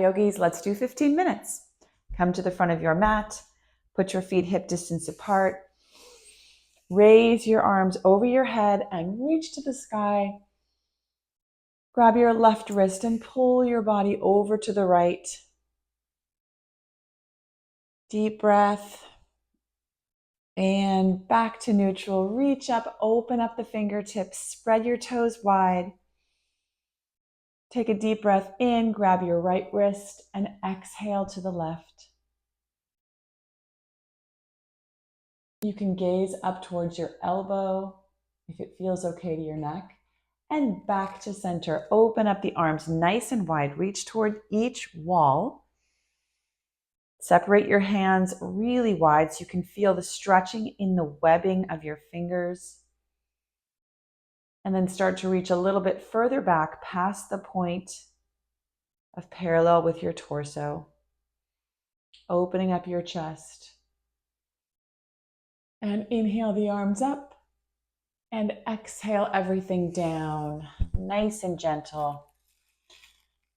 yogis, let's do 15 minutes. Come to the front of your mat, put your feet hip distance apart, raise your arms over your head and reach to the sky. Grab your left wrist and pull your body over to the right. Deep breath. And back to neutral. Reach up, open up the fingertips, spread your toes wide. Take a deep breath in, grab your right wrist, and exhale to the left. You can gaze up towards your elbow if it feels okay to your neck. And back to center. Open up the arms nice and wide. Reach toward each wall. Separate your hands really wide so you can feel the stretching in the webbing of your fingers. And then start to reach a little bit further back past the point of parallel with your torso. Opening up your chest. And inhale the arms up. And exhale everything down. Nice and gentle.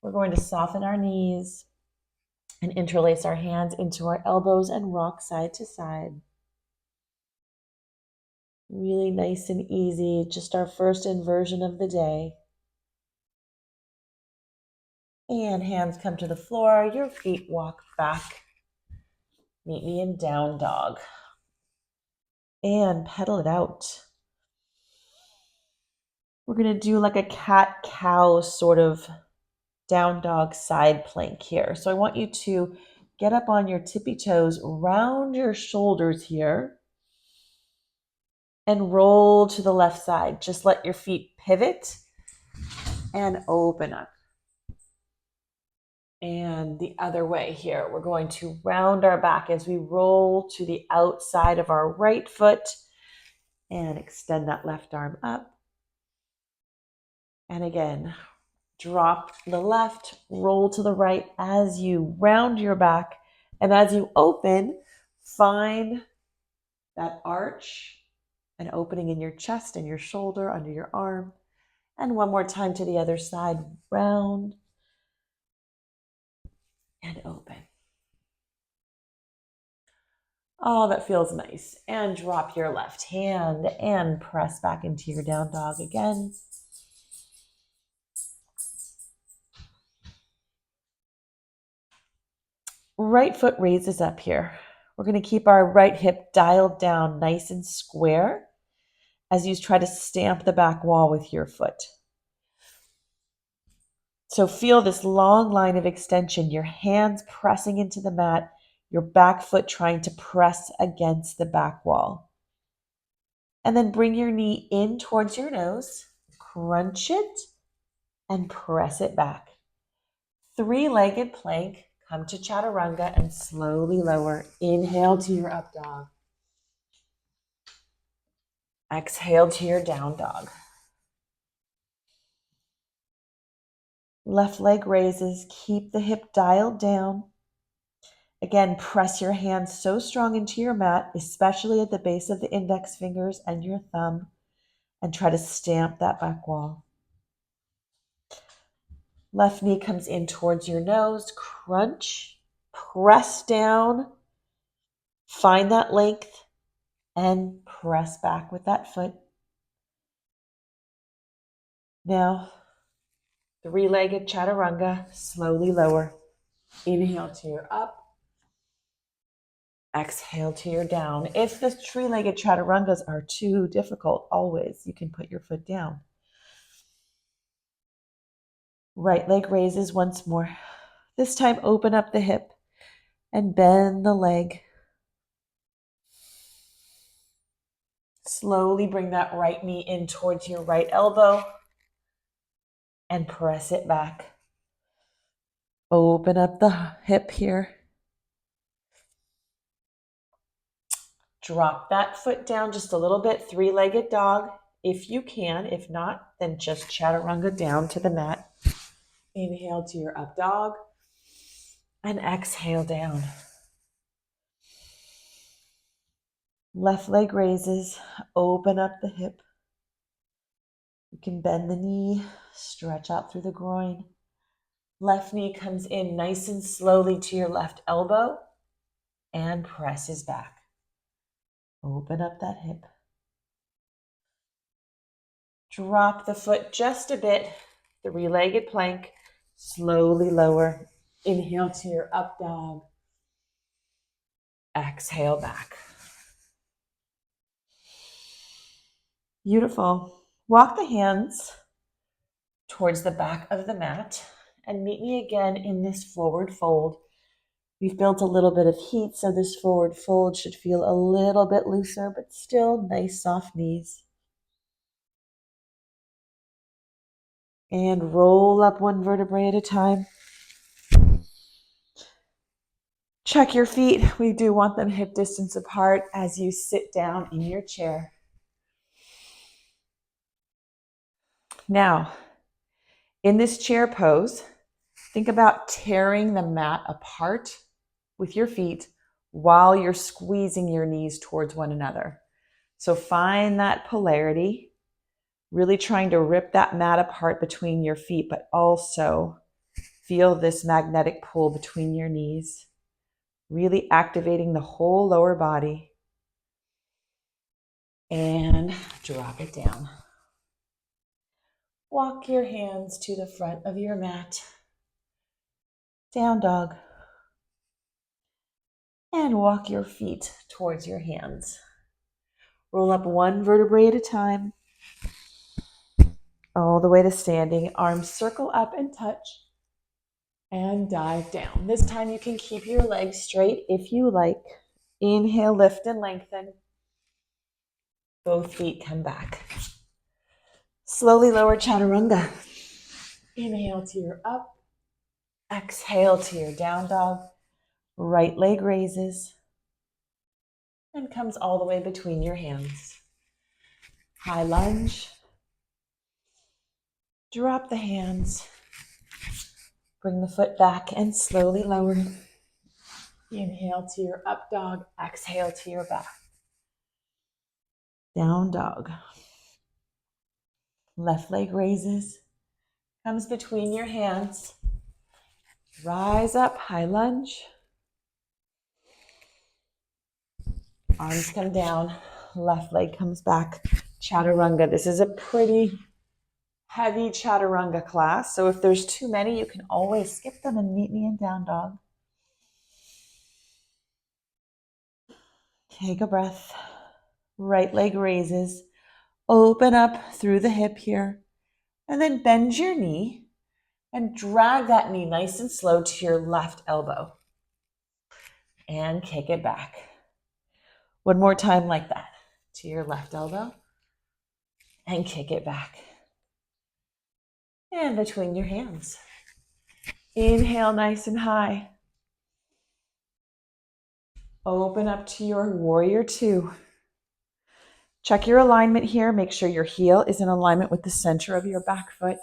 We're going to soften our knees and interlace our hands into our elbows and rock side to side. Really nice and easy, just our first inversion of the day. And hands come to the floor, your feet walk back. Meet me in down dog. And pedal it out. We're gonna do like a cat-cow sort of down dog side plank here. So I want you to get up on your tippy toes, round your shoulders here, and roll to the left side. Just let your feet pivot and open up. And the other way here, we're going to round our back as we roll to the outside of our right foot and extend that left arm up. And again, drop the left, roll to the right as you round your back. And as you open, find that arch, an opening in your chest and your shoulder, under your arm. And one more time to the other side, round and open. Oh, that feels nice. And drop your left hand and press back into your down dog again. Right foot raises up here. We're going to keep our right hip dialed down nice and square as you try to stamp the back wall with your foot. So feel this long line of extension, your hands pressing into the mat, your back foot trying to press against the back wall. And then bring your knee in towards your nose, crunch it, and press it back. Three-legged plank. Come to chaturanga and slowly lower. Inhale to your up dog. Exhale to your down dog. Left leg raises. Keep the hip dialed down. Again, press your hands so strong into your mat, especially at the base of the index fingers and your thumb, and try to stamp that back wall. Left knee comes in towards your nose. Crunch. Press down. Find that length. And press back with that foot. Now, three-legged chaturanga, slowly lower. Inhale to your up. Exhale to your down. If the three-legged chaturangas are too difficult, always, you can put your foot down. Right leg raises once more. This time, open up the hip and bend the leg. Slowly bring that right knee in towards your right elbow and press it back. Open up the hip here. Drop that foot down just a little bit, three-legged dog if you can. If not, then just chaturanga down to the mat. Inhale to your up dog and exhale down. Left leg raises, open up the hip. You can bend the knee, stretch out through the groin. Left knee comes in nice and slowly to your left elbow and presses back. Open up that hip. Drop the foot just a bit, 3-legged plank. Slowly lower. Inhale to your up dog. Exhale back. Beautiful. Walk the hands towards the back of the mat and meet me again in this forward fold. We've built a little bit of heat, so this forward fold should feel a little bit looser, but still nice soft knees. And roll up one vertebrae at a time. Check your feet. We do want them hip distance apart as you sit down in your chair. Now, in this chair pose, think about tearing the mat apart with your feet while you're squeezing your knees towards one another. So find that polarity, really trying to rip that mat apart between your feet, but also feel this magnetic pull between your knees, really activating the whole lower body. And drop it down. Walk your hands to the front of your mat. Down dog. And walk your feet towards your hands. Roll up one vertebrae at a time. All the way to standing. Arms circle up and touch. And dive down. This time you can keep your legs straight if you like. Inhale, lift and lengthen. Both feet come back. Slowly lower chaturanga. Inhale to your up. Exhale to your down dog. Right leg raises and comes all the way between your hands. High lunge. Drop the hands. Bring the foot back and slowly lower. Inhale to your up dog. Exhale to your back. Down dog. Left leg raises. Comes between your hands. Rise up, high lunge. Arms come down. Left leg comes back. Chaturanga. This is a pretty heavy chaturanga class. So if there's too many, you can always skip them and meet me in down dog. Take a breath. Right leg raises. Open up through the hip here. And then bend your knee and drag that knee nice and slow to your left elbow. And kick it back. One more time like that. To your left elbow. And kick it back. And between your hands. Inhale nice and high. Open up to your warrior two. Check your alignment here. Make sure your heel is in alignment with the center of your back foot.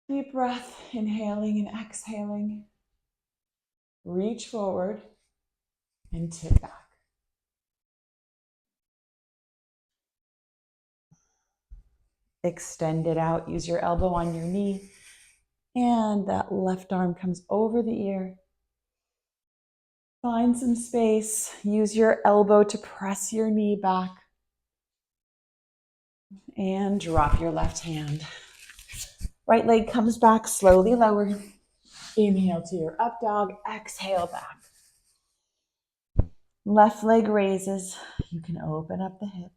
Deep breath, inhaling and exhaling. Reach forward and tip back. Extend it out. Use your elbow on your knee. And that left arm comes over the ear. Find some space. Use your elbow to press your knee back. And drop your left hand. Right leg comes back, slowly lower. Inhale to your up dog. Exhale back. Left leg raises. You can open up the hip.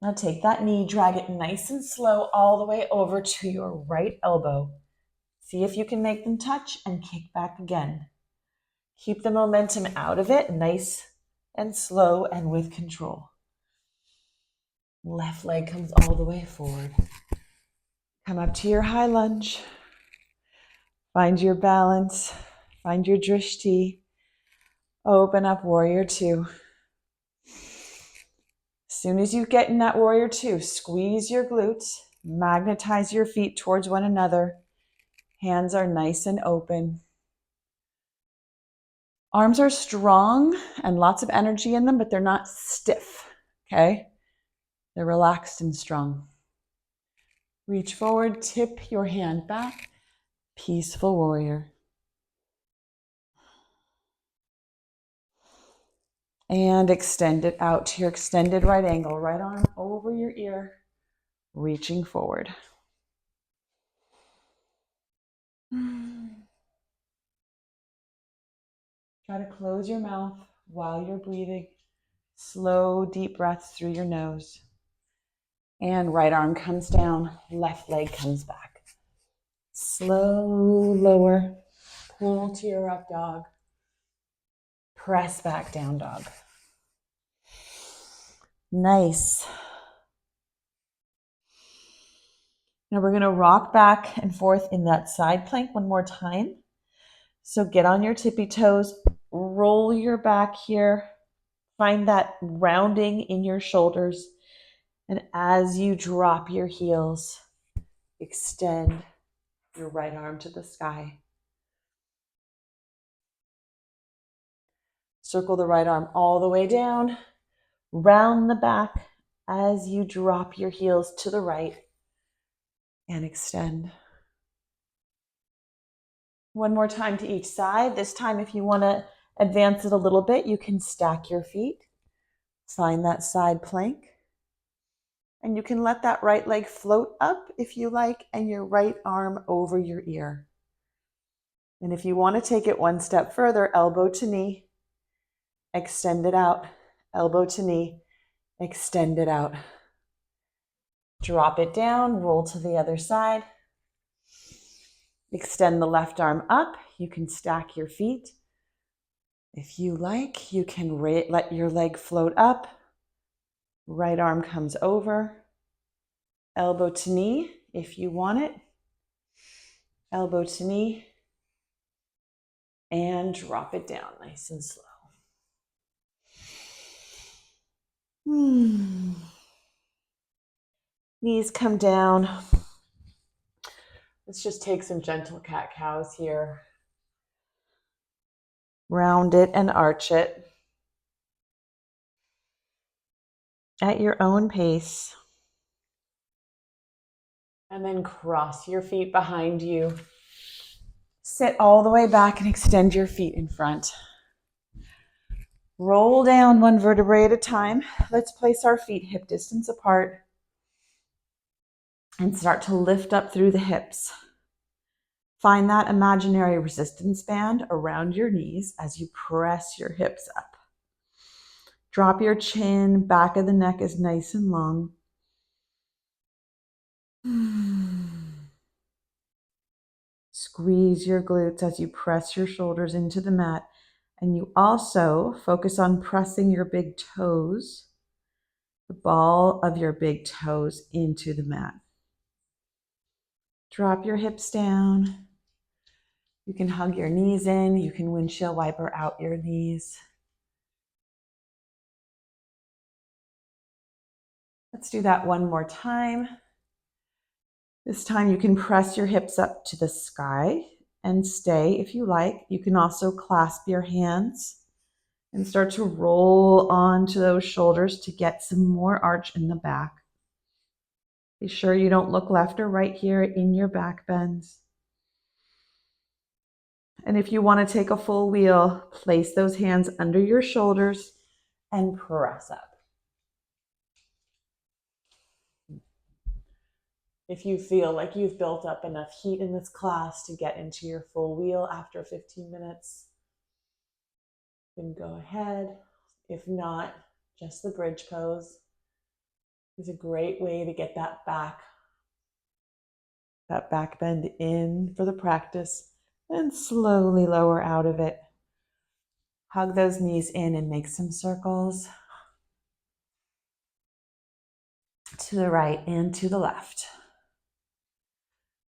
Now take that knee, drag it nice and slow all the way over to your right elbow. See if you can make them touch and kick back again. Keep the momentum out of it, nice and slow and with control. Left leg comes all the way forward. Come up to your high lunge. Find your balance. Find your drishti. Open up warrior two. As soon as you get in that warrior two, squeeze your glutes, magnetize your feet towards one another. Hands are nice and open. Arms are strong and lots of energy in them, but they're not stiff, okay? They're relaxed and strong. Reach forward, tip your hand back. Peaceful warrior. And extend it out to your extended right angle. Right arm over your ear, reaching forward. Try to close your mouth while you're breathing. Slow, deep breaths through your nose. And right arm comes down, left leg comes back. Slow, lower, pull to your up dog. Press back, down dog. Nice. Now we're going to rock back and forth in that side plank one more time. So get on your tippy toes, roll your back here, find that rounding in your shoulders. And as you drop your heels, extend your right arm to the sky. Circle the right arm all the way down, round the back as you drop your heels to the right and extend. One more time to each side. This time, if you want to advance it a little bit, you can stack your feet. Find that side plank. And you can let that right leg float up if you like, and your right arm over your ear. And if you want to take it one step further, elbow to knee, extend it out. Elbow to knee, extend it out. Drop it down, roll to the other side. Extend the left arm up. You can stack your feet. If you like, you can let your leg float up. Right arm comes over. Elbow to knee if you want it. Elbow to knee. And drop it down nice and slow. Knees come down. Let's just take some gentle cat-cows here. Round it and arch it at your own pace. And then cross your feet behind you. Sit all the way back and extend your feet in front. Roll down one vertebrae at a time. Let's place our feet hip distance apart and start to lift up through the hips. Find that imaginary resistance band around your knees as you press your hips up. Drop your chin, back of the neck is nice and long. Squeeze your glutes as you press your shoulders into the mat. And you also focus on pressing your big toes, the ball of your big toes into the mat. Drop your hips down. You can hug your knees in. You can windshield wiper out your knees. Let's do that one more time. This time you can press your hips up to the sky and stay if you like. You can also clasp your hands and start to roll onto those shoulders to get some more arch in the back. Be sure you don't look left or right here in your back bends. And if you want to take a full wheel, place those hands under your shoulders and press up. If you feel like you've built up enough heat in this class to get into your full wheel after 15 minutes, then go ahead. If not, just the bridge pose is a great way to get that back bend in for the practice and slowly lower out of it. Hug those knees in and make some circles to the right and to the left.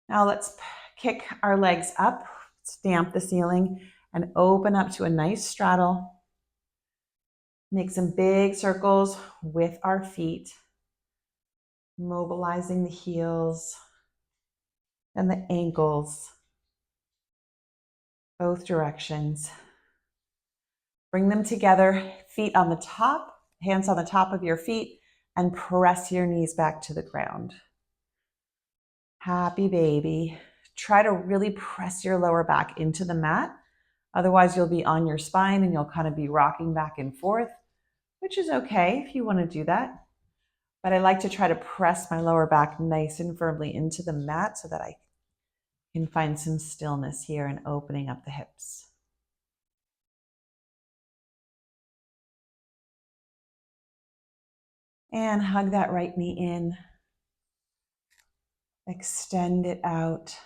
Now let's kick our legs up, stamp the ceiling, and open up to a nice straddle. Make some big circles with our feet, mobilizing the heels and the ankles, both directions. Bring them together, feet on the top, hands on the top of your feet, and press your knees back to the ground. Happy baby. Try to really press your lower back into the mat. Otherwise, you'll be on your spine and you'll kind of be rocking back and forth, which is okay if you want to do that. But I like to try to press my lower back nice and firmly into the mat so that I can find some stillness here and opening up the hips. And hug that right knee in. Extend it out.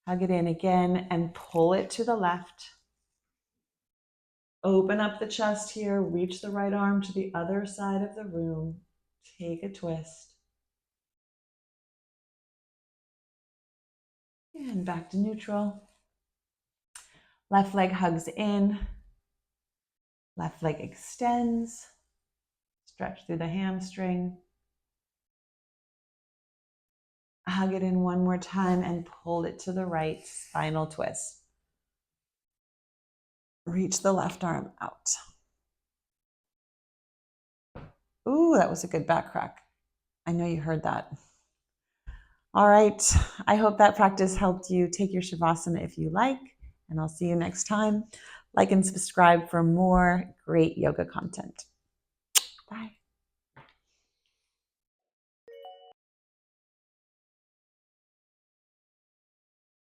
Hug it in again and pull it to the left. Open up the chest here. Reach the right arm to the other side of the room. Take a twist. And back to neutral. Left leg hugs in. Left leg extends. Stretch through the hamstring. Hug it in one more time and pull it to the right. Spinal twist. Reach the left arm out. Ooh, that was a good back crack. I know you heard that. All right. I hope that practice helped you. Take your Shavasana if you like, and I'll see you next time. Like and subscribe for more great yoga content. Bye.